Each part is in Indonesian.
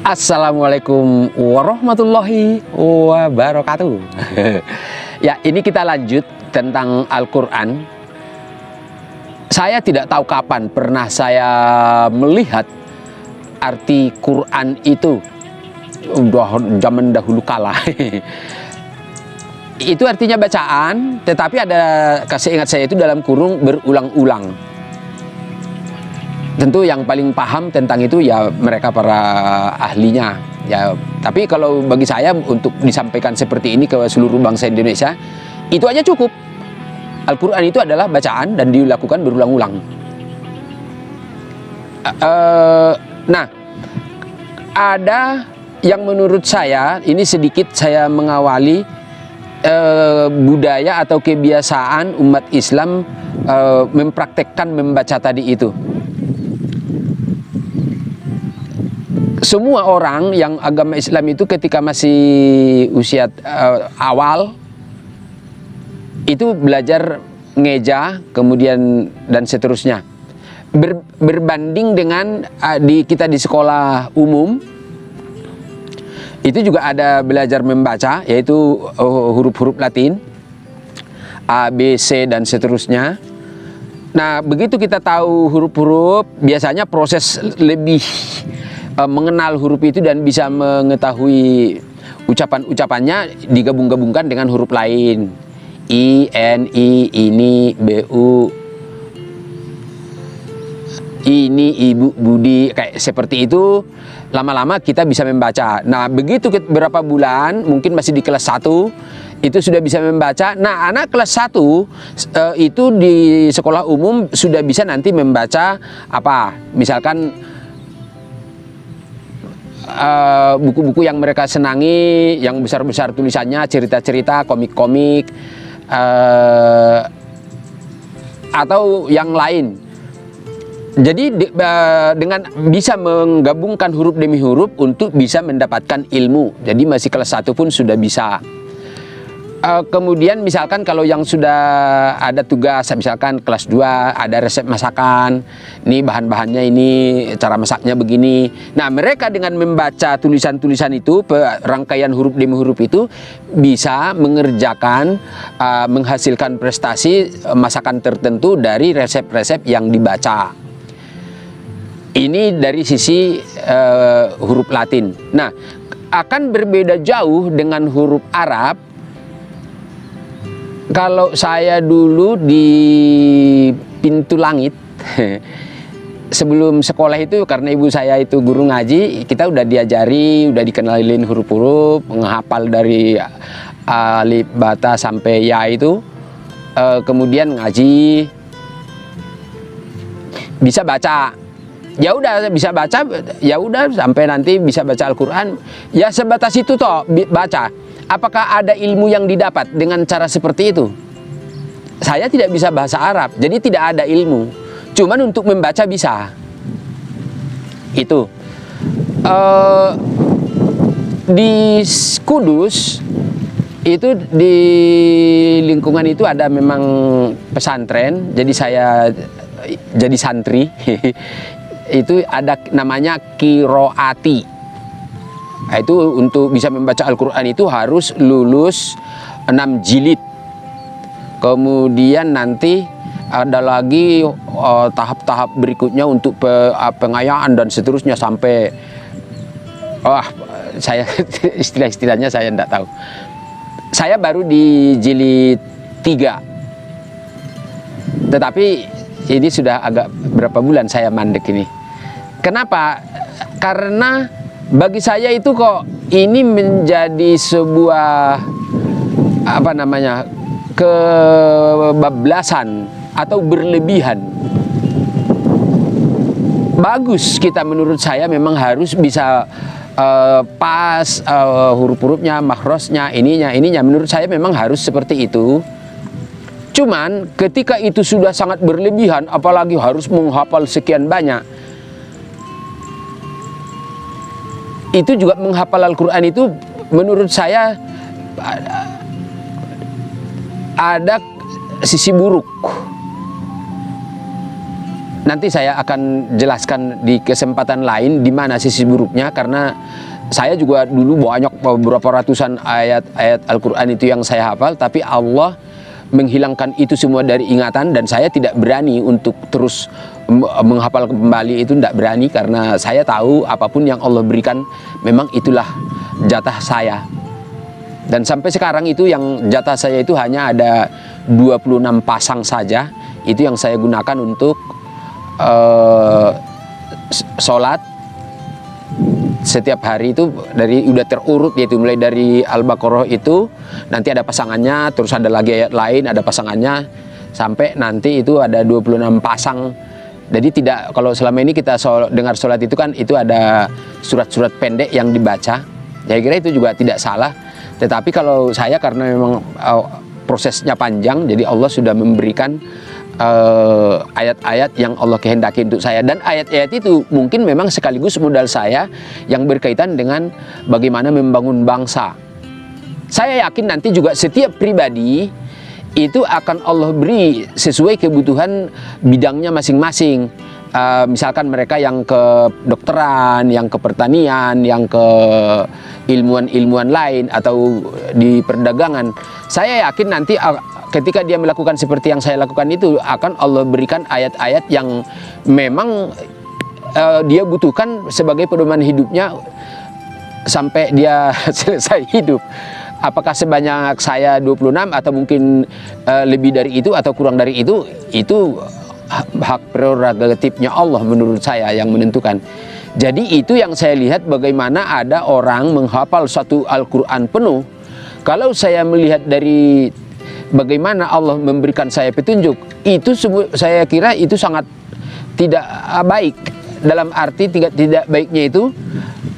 Assalamualaikum warahmatullahi wabarakatuh. Ya, ini kita lanjut tentang Al-Quran. Saya tidak tahu kapan pernah saya melihat arti Quran itu. Udah zaman dahulu kala. Itu artinya bacaan, tetapi ada, seingat saya itu dalam kurung berulang-ulang. Tentu yang paling paham tentang itu ya mereka para ahlinya ya. Tapi kalau bagi saya untuk disampaikan seperti ini ke seluruh bangsa Indonesia, itu aja cukup. Al-Quran itu adalah bacaan dan dilakukan berulang-ulang. Nah, ada yang menurut saya, ini sedikit saya mengawali budaya atau kebiasaan umat Islam mempraktekkan membaca tadi itu. Semua orang yang agama Islam itu ketika masih usia awal itu belajar ngeja, kemudian dan seterusnya. Berbanding dengan kita di sekolah umum, itu juga ada belajar membaca, yaitu huruf-huruf Latin, A, B, C, dan seterusnya. Nah, begitu kita tahu huruf-huruf, biasanya proses lebih mengenal huruf itu dan bisa mengetahui ucapan-ucapannya digabung-gabungkan dengan huruf lain. I, N, I, ini, B, U, ini, ibu, budi, kayak seperti itu. Lama-lama kita bisa membaca. Nah, begitu berapa bulan, mungkin masih di kelas 1, itu sudah bisa membaca. Nah, anak kelas 1 itu di sekolah umum sudah bisa nanti membaca apa? Misalkan buku-buku yang mereka senangi, yang besar-besar tulisannya, cerita-cerita, komik-komik, atau yang lain. Jadi dengan bisa menggabungkan huruf demi huruf untuk bisa mendapatkan ilmu. Jadi masih kelas 1 pun sudah bisa. Kemudian misalkan kalau yang sudah ada tugas, misalkan kelas 2 ada resep masakan, ini bahan-bahannya ini, cara masaknya begini. Nah, mereka dengan membaca tulisan-tulisan itu, rangkaian huruf demi huruf itu bisa mengerjakan, menghasilkan prestasi masakan tertentu dari resep-resep yang dibaca. Ini dari sisi huruf Latin. Nah, akan berbeda jauh dengan huruf Arab. Kalau saya dulu di Pintu Langit, sebelum sekolah itu, karena ibu saya itu guru ngaji, kita udah diajari, udah dikenalin huruf-huruf, menghafal dari alif, bata sampai ya itu, kemudian ngaji, bisa baca. Ya udah bisa baca, ya udah sampai nanti bisa baca Al-Quran. Ya sebatas itu toh baca. Apakah ada ilmu yang didapat dengan cara seperti itu? Saya tidak bisa bahasa Arab, jadi tidak ada ilmu. Cuman untuk membaca bisa. Itu. Di Kudus, itu di lingkungan itu ada memang pesantren, jadi saya jadi santri. Itu ada namanya Qiroati. Nah, itu untuk bisa membaca Al-Quran itu harus lulus 6 jilid. Kemudian nanti ada lagi tahap-tahap berikutnya untuk pengayaan dan seterusnya sampai saya istilah-istilahnya saya tidak tahu. Saya baru di jilid 3. Tetapi ini sudah agak berapa bulan saya mandek ini. Kenapa? Karena bagi saya itu kok ini menjadi sebuah kebablasan atau berlebihan. Bagus kita, menurut saya memang harus bisa pas huruf-hurufnya, makhrajnya, ininya menurut saya memang harus seperti itu. Cuman ketika itu sudah sangat berlebihan, apalagi harus menghafal sekian banyak, itu juga menghafal Al-Quran itu menurut saya ada sisi buruk. nanti saya akan jelaskan di kesempatan lain di mana sisi buruknya, karena saya juga dulu banyak beberapa ratusan ayat-ayat Al-Quran itu yang saya hafal, tapi Allah menghilangkan itu semua dari ingatan, dan saya tidak berani untuk terus menghafal kembali itu, tidak berani, karena saya tahu apapun yang Allah berikan memang itulah jatah saya. Dan sampai sekarang itu yang jatah saya itu hanya ada 26 pasang saja, itu yang saya gunakan untuk sholat setiap hari itu, dari udah terurut, yaitu mulai dari Al-Baqarah itu nanti ada pasangannya, terus ada lagi ayat lain ada pasangannya, sampai nanti itu ada 26 pasang. Jadi tidak, kalau selama ini kita dengar sholat itu kan itu ada surat-surat pendek yang dibaca, saya kira itu juga tidak salah. Tetapi kalau saya, karena memang prosesnya panjang, jadi Allah sudah memberikan ayat-ayat yang Allah kehendaki untuk saya, dan ayat-ayat itu mungkin memang sekaligus modal saya yang berkaitan dengan bagaimana membangun bangsa. Saya yakin nanti juga setiap pribadi itu akan Allah beri sesuai kebutuhan bidangnya masing-masing. Misalkan mereka yang ke dokteran, yang ke pertanian, yang ke ilmuwan-ilmuwan lain, atau di perdagangan. Saya yakin nanti ketika dia melakukan seperti yang saya lakukan itu, akan Allah berikan ayat-ayat yang memang dia butuhkan sebagai pedoman hidupnya sampai dia selesai hidup. Apakah sebanyak saya 26 atau mungkin lebih dari itu atau kurang dari itu hak prerogatifnya Allah menurut saya yang menentukan. Jadi itu yang saya lihat, bagaimana ada orang menghafal satu Al-Quran penuh. Kalau saya melihat dari bagaimana Allah memberikan saya petunjuk, itu saya kira itu sangat tidak baik. Dalam arti tidak baiknya itu,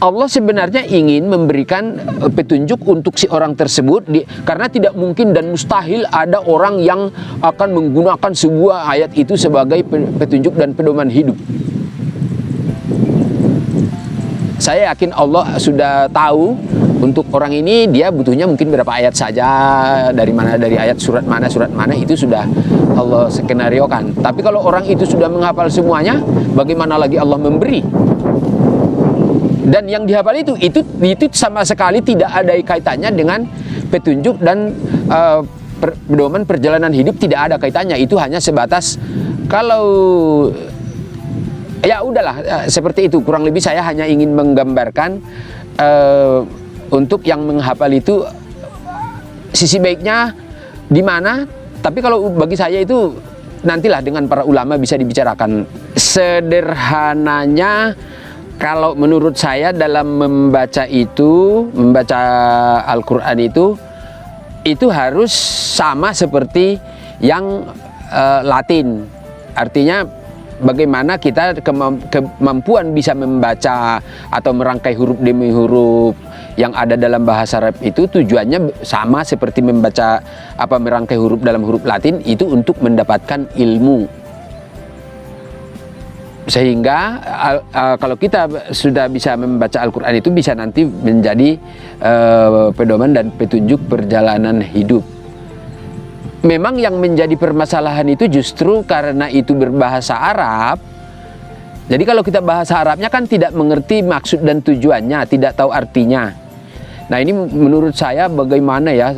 Allah sebenarnya ingin memberikan petunjuk untuk si orang tersebut, karena tidak mungkin dan mustahil ada orang yang akan menggunakan sebuah ayat itu sebagai petunjuk dan pedoman hidup. Saya yakin Allah sudah tahu untuk orang ini dia butuhnya mungkin berapa ayat saja, dari mana, dari ayat surat mana itu sudah Allah skenariokan. Tapi kalau orang itu sudah menghafal semuanya, bagaimana lagi Allah memberi? Dan yang dihafal itu sama sekali tidak ada kaitannya dengan petunjuk dan pedoman perjalanan hidup, tidak ada kaitannya. Itu hanya sebatas kalau ya udahlah, seperti itu. Kurang lebih saya hanya ingin menggambarkan untuk yang menghafal itu sisi baiknya di mana. Tapi kalau bagi saya itu nantilah dengan para ulama bisa dibicarakan. Sederhananya, kalau menurut saya dalam membaca Al-Quran itu harus sama seperti yang Latin. Artinya bagaimana kita kemampuan bisa membaca atau merangkai huruf demi huruf yang ada dalam bahasa Arab itu tujuannya sama seperti membaca merangkai huruf dalam huruf Latin, itu untuk mendapatkan ilmu. Sehingga kalau kita sudah bisa membaca Al-Quran itu bisa nanti menjadi pedoman dan petunjuk perjalanan hidup. Memang yang menjadi permasalahan itu justru karena itu berbahasa Arab. Jadi kalau kita bahasa Arabnya kan tidak mengerti maksud dan tujuannya, tidak tahu artinya. Nah ini menurut saya bagaimana ya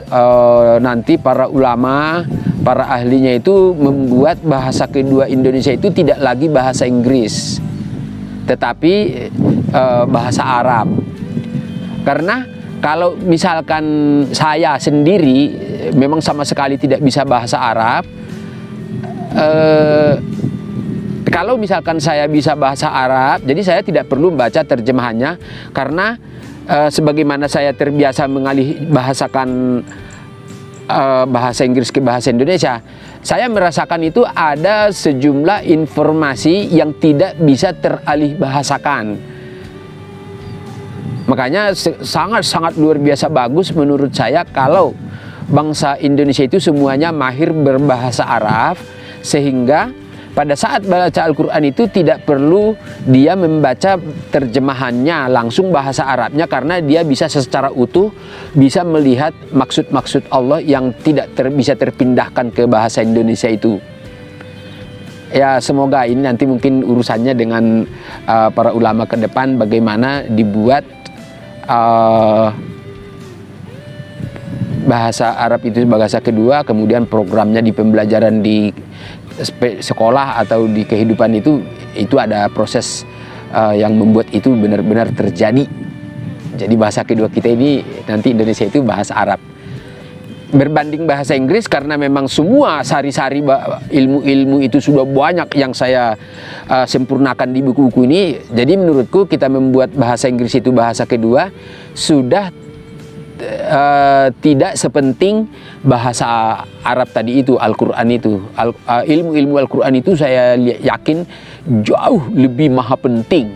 nanti para ulama, para ahlinya itu membuat bahasa kedua Indonesia itu tidak lagi bahasa Inggris, tetapi bahasa Arab. Karena kalau misalkan saya sendiri memang sama sekali tidak bisa bahasa Arab, kalau misalkan saya bisa bahasa Arab, jadi saya tidak perlu membaca terjemahannya, karena sebagaimana saya terbiasa mengalih bahasakan bahasa Inggris ke bahasa Indonesia, saya merasakan itu ada sejumlah informasi yang tidak bisa teralih bahasakan. Makanya sangat luar biasa bagus menurut saya kalau bangsa Indonesia itu semuanya mahir berbahasa Arab, sehingga pada saat baca Al-Quran itu tidak perlu dia membaca terjemahannya langsung bahasa Arabnya, karena dia bisa secara utuh bisa melihat maksud-maksud Allah yang tidak bisa terpindahkan ke bahasa Indonesia itu. Ya semoga ini nanti mungkin urusannya dengan para ulama ke depan, bagaimana dibuat bahasa Arab itu bahasa kedua, kemudian programnya di pembelajaran di sekolah atau di kehidupan itu ada proses yang membuat itu benar-benar terjadi. Jadi bahasa kedua kita ini nanti Indonesia itu bahasa Arab. Berbanding bahasa Inggris, karena memang semua sari-sari ilmu-ilmu itu sudah banyak yang saya sempurnakan di buku-buku ini. Jadi menurutku kita membuat bahasa Inggris itu bahasa kedua sudah tidak sepenting bahasa Arab tadi itu, Al-Quran itu. Ilmu-ilmu Al-Quran itu saya yakin jauh lebih maha penting.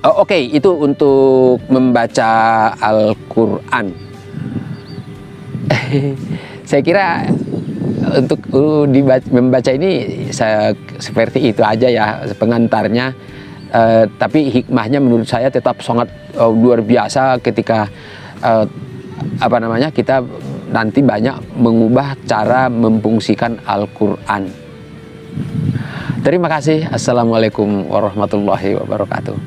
Oke, itu untuk membaca Al-Quran. Saya kira untuk membaca ini seperti itu aja ya pengantarnya. Tapi hikmahnya menurut saya tetap sangat luar biasa ketika kita nanti banyak mengubah cara memfungsikan Al-Quran. Terima kasih. Assalamualaikum warahmatullahi wabarakatuh.